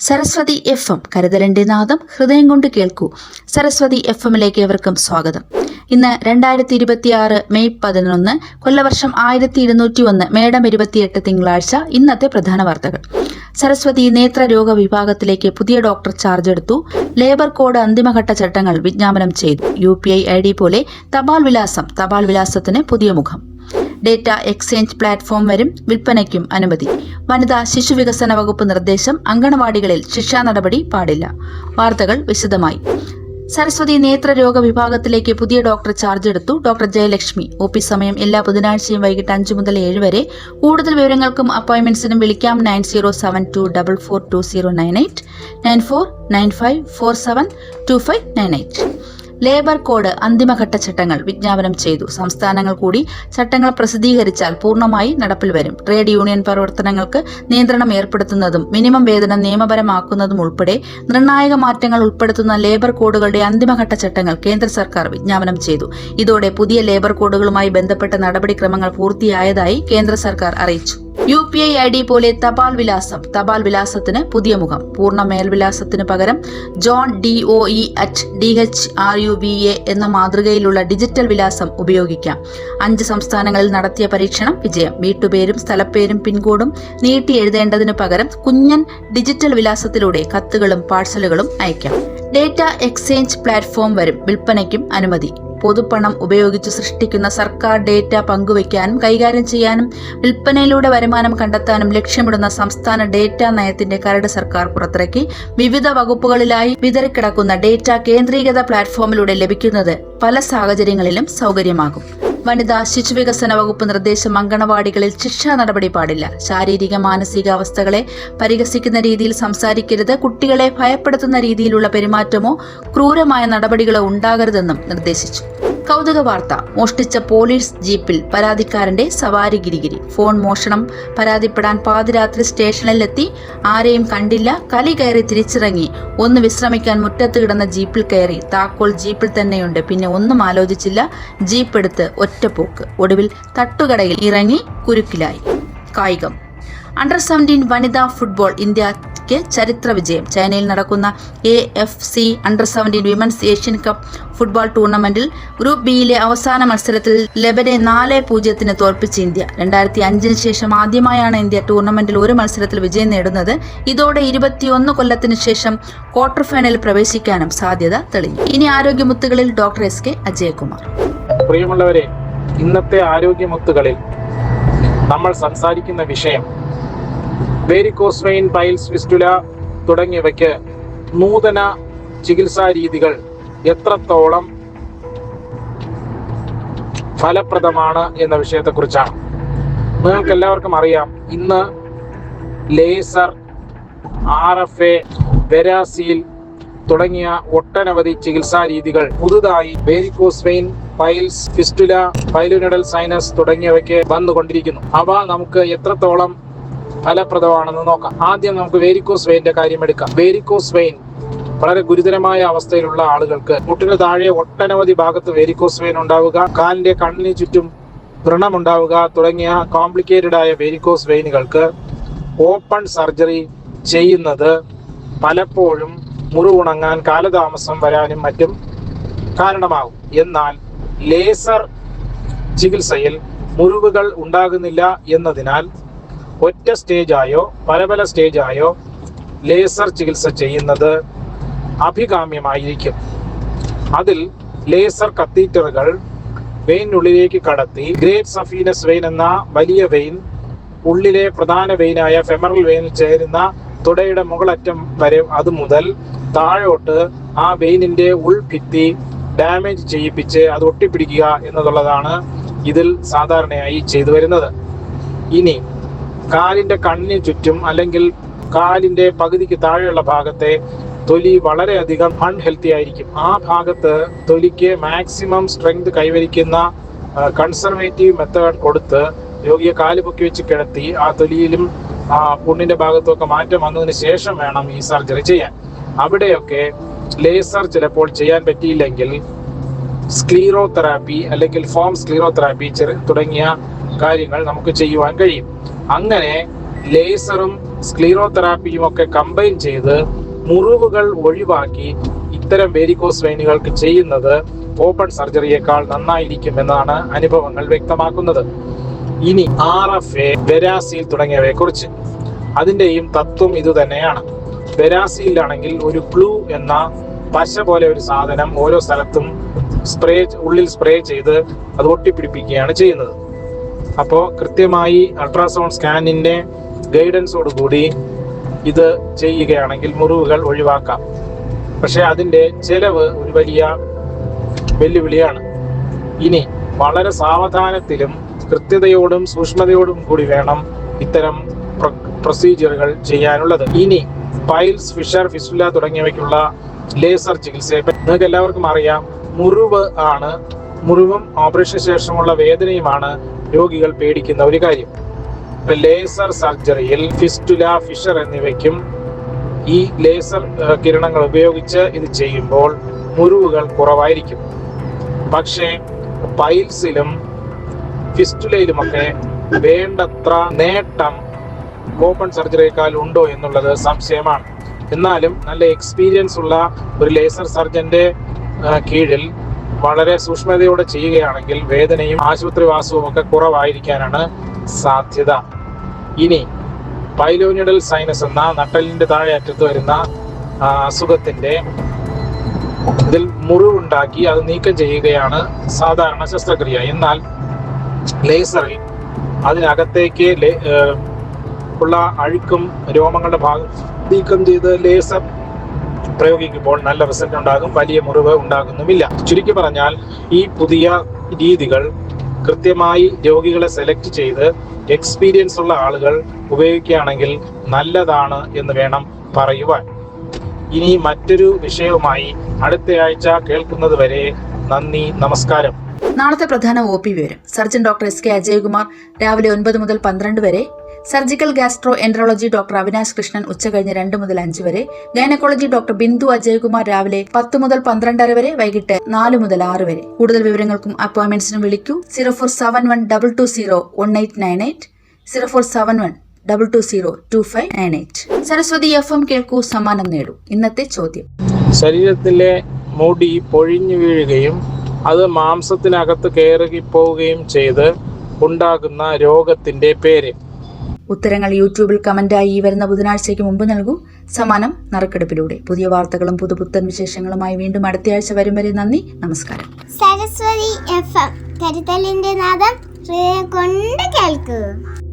Saraswati FM കരുതലിന്റെ നാദം ഹൃദയം കൊണ്ട് കേൾക്കൂ. സരസ്വതി FMലേക്ക് ഏവർക്കും സ്വാഗതം. ഇന്ന് 2026 മെയ് 11, കൊല്ലവർഷം 1201, മേടം 28 തിങ്കളാഴ്ച. ഇന്നത്തെ പ്രധാന വാർത്തകൾ. സരസ്വതി നേത്രരോഗ വിഭാഗത്തിലേക്ക് പുതിയ ഡോക്ടർ ചാർജ് എടുത്തു. ലേബർ കോഡ് അന്തിമഘട്ട ചട്ടങ്ങൾ വിജ്ഞാപനം ചെയ്തു. UPI ID പോലെ തപാൽ വിലാസത്തിന് പുതിയ മുഖം. ഡേറ്റ എക്സ്ചേഞ്ച് പ്ലാറ്റ്ഫോം വരും. വിൽപ്പനയ്ക്കും അനുമതി. വനിതാ ശിശുവികസന വകുപ്പ് നിർദ്ദേശം. അങ്കണവാടികളിൽ ശിക്ഷാ നടപടി പാടില്ല. വാർത്തകൾ വിശദമായി. സരസ്വതി നേത്രരോഗ വിഭാഗത്തിലേക്ക് പുതിയ ഡോക്ടർ ചാർജ് എടുത്തു. ഡോക്ടർ ജയലക്ഷ്മി. OP സമയം എല്ലാ ബുധനാഴ്ചയും വൈകിട്ട് 5 മുതൽ 7 വരെ. കൂടുതൽ വിവരങ്ങൾക്കും അപ്പോയിന്റ്മെന്റ്സിനും വിളിക്കാം 90722098, 9495472598. ലേബർ കോഡ് അന്തിമഘട്ട ചട്ടങ്ങൾ വിജ്ഞാപനം ചെയ്തു. സംസ്ഥാനങ്ങൾ കൂടി ചട്ടങ്ങൾ പ്രസിദ്ധീകരിച്ചാൽ പൂർണ്ണമായി നടപ്പിൽ വരും. ട്രേഡ് യൂണിയൻ പ്രവർത്തനങ്ങൾക്ക് നിയന്ത്രണം ഏർപ്പെടുത്തുന്നതും മിനിമം വേതനം നിയമപരമാക്കുന്നതും ഉൾപ്പെടെ നിർണായക മാറ്റങ്ങൾ ഉൾപ്പെടുത്തുന്ന ലേബർ കോഡുകളുടെ അന്തിമഘട്ട ചട്ടങ്ങൾ കേന്ദ്ര സർക്കാർ വിജ്ഞാപനം ചെയ്തു. ഇതോടെ പുതിയ ലേബർ കോഡുകളുമായി ബന്ധപ്പെട്ട നടപടിക്രമങ്ങൾ പൂർത്തിയായതായി കേന്ദ്ര സർക്കാർ അറിയിച്ചു. UPI ID പോലെ തപാൽ വിലാസത്തിന് പുതിയ മുഖം. പൂർണ്ണ മേൽവിലാസത്തിന് പകരം john.doe@dhruva എന്ന മാതൃകയിലുള്ള ഡിജിറ്റൽ വിലാസം ഉപയോഗിക്കാം. 5 സംസ്ഥാനങ്ങളിൽ നടത്തിയ പരീക്ഷണം വിജയം. വീട്ടുപേരും സ്ഥലപ്പേരും പിൻകോഡും നീട്ടി എഴുതേണ്ടതിനു പകരം കുഞ്ഞൻ ഡിജിറ്റൽ വിലാസത്തിലൂടെ കത്തുകളും പാഴ്സലുകളും അയക്കാം. ഡേറ്റ എക്സ്ചേഞ്ച് പ്ലാറ്റ്ഫോം വരും. വിൽപ്പനയ്ക്കും അനുമതി. പൊതുപണം ഉപയോഗിച്ച് സൃഷ്ടിക്കുന്ന സർക്കാർ ഡേറ്റ പങ്കുവയ്ക്കാനും കൈകാര്യം ചെയ്യാനും വിൽപ്പനയിലൂടെ വരുമാനം കണ്ടെത്താനും ലക്ഷ്യമിടുന്ന സംസ്ഥാന ഡേറ്റ നയത്തിന്റെ കരട് സർക്കാർ പുറത്തിറക്കി. വിവിധ വകുപ്പുകളിലായി വിതറിക്കിടക്കുന്ന ഡേറ്റ കേന്ദ്രീകൃത പ്ലാറ്റ്ഫോമിലൂടെ ലഭിക്കുന്നത് പല സാഹചര്യങ്ങളിലും സൗകര്യമാകും. വനിതാ ശിശുവികസന വകുപ്പ് നിർദ്ദേശം. അങ്കണവാടികളിൽ ശിക്ഷാ നടപടി പാടില്ല. ശാരീരിക മാനസിക അവസ്ഥകളെ പരിഹസിക്കുന്ന രീതിയിൽ സംസാരിക്കരുത്. കുട്ടികളെ ഭയപ്പെടുത്തുന്ന രീതിയിലുള്ള പെരുമാറ്റമോ ക്രൂരമായ നടപടികളോ ഉണ്ടാകരുതെന്നും നിർദ്ദേശിച്ചു. കൗതുക വാർത്ത. മോഷ്ടിച്ച പോലീസ് ജീപ്പിൽ പരാതിക്കാരന്റെ സവാരി ഗിരിഗിരി. ഫോൺ മോഷണം പരാതിപ്പെടാൻ പാതിരാത്രി സ്റ്റേഷനിലെത്തി. ആരെയും കണ്ടില്ല. കലി കയറി തിരിച്ചിറങ്ങി. ഒന്ന് വിശ്രമിക്കാൻ മുറ്റത്ത് കിടന്ന ജീപ്പിൽ കയറി. താക്കോൽ ജീപ്പിൽ തന്നെയുണ്ട്. പിന്നെ ഒന്നും ആലോചിച്ചില്ല. ജീപ്പ് എടുത്ത് ഒറ്റപ്പോക്ക്. ഒടുവിൽ തട്ടുകടയിൽ ഇറങ്ങി കുരുക്കിലായി. കായികം. അണ്ടർ-17 വനിതാ ഫുട്ബോൾ ഇന്ത്യക്ക് ചരിത്ര വിജയം. ചൈനയിൽ നടക്കുന്ന AFC under women's Asian cup football ടൂർണമെന്റിൽ ഗ്രൂപ്പ് ബിയിലെ അവസാന മത്സരത്തിൽ ലെബനെ 4-0 തോൽപ്പിച്ച് ഇന്ത്യ. 2005 ശേഷം ആദ്യമായാണ് ഇന്ത്യ ടൂർണമെന്റിൽ ഒരു മത്സരത്തിൽ വിജയം നേടുന്നത്. ഇതോടെ 21 കൊല്ലത്തിന് ശേഷം ക്വാർട്ടർ ഫൈനലിൽ പ്രവേശിക്കാനും സാധ്യത തെളിഞ്ഞു. ഇനി ആരോഗ്യമുത്തുകളിൽ ഡോക്ടർ SK അജയകുമാർ. പ്രിയമുള്ളവരെ, ഇന്നത്തെ ആരോഗ്യമുത്തുകളിൽ നമ്മൾ സംസാരിക്കുന്ന വിഷയം വേരിക്കോസ് വെയിൻ, പൈൽസ്, ഫിസ്റ്റുല തുടങ്ങിയവയ്ക്ക് നൂതന ചികിത്സാ രീതികൾ എത്രത്തോളം ഫലപ്രദമാണ് എന്ന വിഷയത്തെക്കുറിച്ചാണ്. നിങ്ങൾക്ക് എല്ലാവർക്കും അറിയാം, ഇന്ന് ലേസർ, RFA, വെരാസീൽ തുടങ്ങിയ ഒട്ടനവധി ചികിത്സാ രീതികൾ പുതുതായി varicose vein, piles, fistula, pilonidal sinus തുടങ്ങിയവയ്ക്ക് വന്നുകൊണ്ടിരിക്കുന്നു. അവ നമുക്ക് എത്രത്തോളം ഫലപ്രദമാണെന്ന് നോക്കാം. ആദ്യം നമുക്ക് വേരിക്കോസ് വെയിന്റെ കാര്യം എടുക്കാം. വേരിക്കോസ് വെയിൻ വളരെ ഗുരുതരമായ അവസ്ഥയിലുള്ള ആളുകൾക്ക് മുട്ടിന് താഴെ ഒട്ടനവധി ഭാഗത്ത് വേരിക്കോസ് വെയിൻ ഉണ്ടാവുക, കാലിന്റെ കണ്ണിന് ചുറ്റും വ്രണം ഉണ്ടാവുക തുടങ്ങിയ കോംപ്ലിക്കേറ്റഡ് ആയ വേരിക്കോസ് വെയിനുകൾക്ക് ഓപ്പൺ സർജറി ചെയ്യുന്നത് പലപ്പോഴും മുറിവുണങ്ങാൻ കാലതാമസം വരാനും മറ്റും കാരണമാകും. എന്നാൽ ലേസർ ചികിത്സയിൽ മുറിവുകൾ ഉണ്ടാകുന്നില്ല എന്നതിനാൽ ഒറ്റ സ്റ്റേജായോ പല സ്റ്റേജായോ ലേസർ ചികിത്സ ചെയ്യുന്നത് അഭികാമ്യമായിരിക്കും. അതിൽ ലേസർ കത്തീറ്ററുകൾ വെയിനുള്ളിലേക്ക് കടത്തി ഗ്രേറ്റ് സഫീനസ് വെയിൻ എന്ന വലിയ വെയിൻ ഉള്ളിലെ പ്രധാന വെയിനായ ഫെമറൽ വെയിനിൽ ചേരുന്ന തുടയുടെ മുകളറ്റം വരെ അതുമുതൽ താഴോട്ട് ആ വെയിനിന്റെ ഉൾഭിത്തി ഡാമേജ് ചെയ്യിപ്പിച്ച് അത് ഒട്ടിപ്പിടിക്കുക എന്നുള്ളതാണ് ഇതിൽ സാധാരണയായി ചെയ്തു വരുന്നത്. ഇനി കാലിന്റെ കണ്ണിന് ചുറ്റും അല്ലെങ്കിൽ കാലിന്റെ പകുതിക്ക് താഴെയുള്ള ഭാഗത്തെ തൊലി വളരെയധികം അൺഹെൽത്തി ആയിരിക്കും. ആ ഭാഗത്ത് തൊലിക്ക് മാക്സിമം സ്ട്രെങ്ത് കൈവരിക്കുന്ന കൺസർവേറ്റീവ് മെത്തേഡ് കൊടുത്ത് രോഗിയെ കാല് പൊക്കി വെച്ച് കിടത്തി ആ തൊലിയിലും പുണ്ണിന്റെ ഭാഗത്തുമൊക്കെ മാറ്റം വന്നതിന് ശേഷം വേണം ഈ സർജറി ചെയ്യാൻ. അവിടെയൊക്കെ ലേസർ ചിലപ്പോൾ ചെയ്യാൻ പറ്റിയില്ലെങ്കിൽ സ്ക്ലീറോതെറാപ്പി അല്ലെങ്കിൽ ഫോം സ്ക്ലീറോതെറാപ്പി തുടങ്ങിയ കാര്യങ്ങൾ നമുക്ക് ചെയ്യുവാൻ കഴിയും. അങ്ങനെ ലേസറും സ്ക്ലീറോതെറാപ്പിയും ഒക്കെ കമ്പൈൻ ചെയ്ത് മുറിവുകൾ ഒഴിവാക്കി ഇത്തരം വെരിക്കോസ് വെയിനുകൾക്ക് ചെയ്യുന്നത് ഓപ്പൺ സർജറിയേക്കാൾ നന്നായിരിക്കുമെന്നാണ് അനുഭവങ്ങൾ വ്യക്തമാക്കുന്നത്. ഇനി RFA, വെരാസീൽ തുടങ്ങിയവയെ കുറിച്ച് അതിൻ്റെയും തത്വം ഇതുതന്നെയാണ്. വെരാസീലാണെങ്കിൽ ഒരു ഗ്ലൂ എന്ന പശ പോലെ ഒരു സാധനം ഓരോ സ്ഥലത്തും ഉള്ളിൽ സ്പ്രേ ചെയ്ത് അത് ഒട്ടിപ്പിടിപ്പിക്കുകയാണ് ചെയ്യുന്നത്. അപ്പോൾ കൃത്യമായി അൾട്രാസൗണ്ട് സ്കാനിൻ്റെ ഗൈഡൻസോടുകൂടി ഇത് ചെയ്യുകയാണെങ്കിൽ മുറിവുകൾ ഒഴിവാക്കാം. പക്ഷേ അതിൻ്റെ ചെലവ് ഒരു വലിയ വെല്ലുവിളിയാണ്. ഇനി വളരെ സാവധാനത്തിലും കൃത്യതയോടും സൂക്ഷ്മതയോടും കൂടി വേണം ഇത്തരം പ്രൊസീജിയറുകൾ ചെയ്യാനുള്ളത്. ഇനി പൈൽസ്, ഫിഷർ, ഫിസ്റ്റുല തുടങ്ങിയവയ്ക്കുള്ള ലേസർ ചികിത്സ നിങ്ങൾക്ക് എല്ലാവർക്കും അറിയാം. മുറിവും ഓപ്പറേഷന് ശേഷമുള്ള വേദനയുമാണ് രോഗികൾ പേടിക്കുന്ന ഒരു കാര്യം. ലേസർ സർജറിയിൽ ഫിസ്റ്റുല, ഫിഷർ എന്നിവയ്ക്കും ഈ ലേസർ കിരണങ്ങൾ ഉപയോഗിച്ച് ഇത് ചെയ്യുമ്പോൾ മുറിവുകൾ കുറവായിരിക്കും. പക്ഷേ പൈൽസിലും ഫിസ്റ്റുലയിലുമൊക്കെ വേണ്ടത്ര നേട്ടം ഓപ്പൺ സർജറിയേക്കാൾ ഉണ്ടോ എന്നുള്ളത് സംശയമാണ്. എന്നാലും നല്ല എക്സ്പീരിയൻസ് ഉള്ള ഒരു ലേസർ സർജന്റെ കീഴിൽ വളരെ സൂക്ഷ്മതയോടെ ചെയ്യുകയാണെങ്കിൽ വേദനയും ആശുപത്രിവാസവും ഒക്കെ കുറവായിരിക്കാനാണ് സാധ്യത. ഇനി പൈലോനിഡൽ സൈനസ് എന്ന നട്ടലിന്റെ താഴെ അറ്റത്ത് വരുന്ന അസുഖത്തിന്റെ ഇതിൽ മുറിവുണ്ടാക്കി അത് നീക്കം ചെയ്യുകയാണ് സാധാരണ ശസ്ത്രക്രിയ. എന്നാൽ ലേസറിൽ അതിനകത്തേക്ക് ഉള്ള അഴുക്കും രോമങ്ങളുടെ ഭാഗം നീക്കം ചെയ്ത് ലേസർ പ്രയോഗിക്കുമ്പോൾ നല്ല റിസൾട്ട് ഉണ്ടാകും, വലിയ മുറിവ് ഉണ്ടാകുന്നുമില്ല. ചുരുക്കി പറഞ്ഞാൽ ഈ പുതിയ രീതികൾ കൃത്യമായി രോഗികളെ സെലക്ട് ചെയ്ത് എക്സ്പീരിയൻസ് ഉള്ള ആളുകൾ ഉപയോഗിക്കുകയാണെങ്കിൽ നല്ലതാണ് എന്ന് വേണം പറയുവാൻ. ഇനി മറ്റൊരു വിഷയവുമായി അടുത്തയാഴ്ച കേൾക്കുന്നത് വരെ നന്ദി, നമസ്കാരം. നാളത്തെ പ്രധാന OP വിവരം. സർജൻ ഡോക്ടർ SK അജയ്കുമാർ രാവിലെ 9 മുതൽ 12 വരെ. Surgical gastro enterology doctor Avinash Krishnan ഉച്ചകഴിഞ്ഞ് 2 മുതൽ 5 വരെ. ഗൈനക്കോളജി ഡോക്ടർ ബിന്ദു അജയ്കുമാർ രാവിലെ 10 മുതൽ 12:30 വരെ, വൈകിട്ട് 4 മുതൽ 6 വരെ. കൂടുതൽ വിവരങ്ങൾക്കും അപ്പോയിന്റ്മെന്റ്സിനും വിളിക്കൂ 047122019898 047122022598. സരസ്വതി FM കേൾക്കൂ, സമ്മാനം നേടൂ. ഇന്നത്തെ ചോദ്യം: ശരീരത്തിലെ മുടി പൊഴിഞ്ഞു വീഴുകയും അത് മാംസത്തിനകത്ത് കയറിപ്പോവുകയും ചെയ്ത് ഉണ്ടാകുന്ന രോഗത്തിന്റെ പേര്? ഉത്തരങ്ങൾ യൂട്യൂബിൽ കമന്റായി ഈ വരുന്ന ബുധനാഴ്ചയ്ക്ക് മുമ്പ് നൽകൂ. സമ്മാനം നറുക്കെടുപ്പിലൂടെ. പുതിയ വാർത്തകളും പുതുപുത്തൻ വിശേഷങ്ങളുമായി വീണ്ടും അടുത്തയാഴ്ച വരും വരെ നന്ദി, നമസ്കാരം. സരസ്വതി FM കരുതലിന്റെ നാദം കൊണ്ട് കേൾക്കൂ.